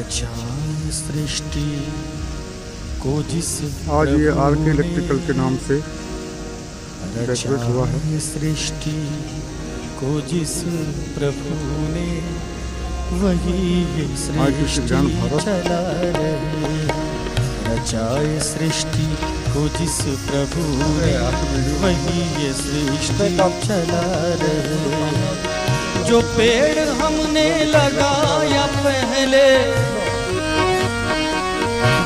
रचाए सृष्टि को जिस आज ये आरके इलेक्ट्रिकल के नाम से डेकोरेट हुआ है। रचाए सृष्टि को जिस प्रभु ने वही ये सृष्टि चला रहे। रचाए सृष्टि को जिस प्रभु ने वही ये सृष्टि चला रहे। जो पेड़ हमने लगाया पहले,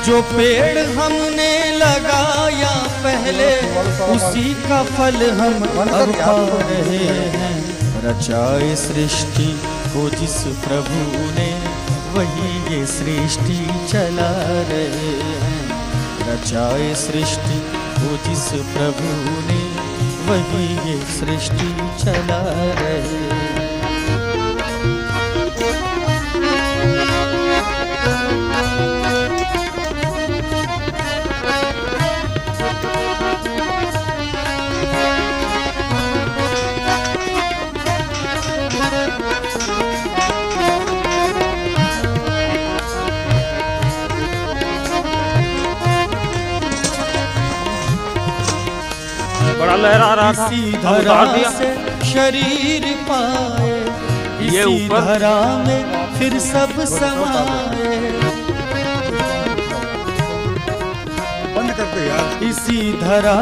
जो पेड़ हमने लगाया पहले, उसी का फल हम अब पा रहे हैं। रचाए सृष्टि को जिस प्रभु ने वही ये सृष्टि चला रहे हैं। रचाए सृष्टि को जिस प्रभु ने वही ये सृष्टि चला रहे हैं। बड़ा लहरा रहा था, इसी धरा से शरीर पाए, ये इसी ऊपर धरा में फिर सब समाए। बंद करते यार। इसी धरा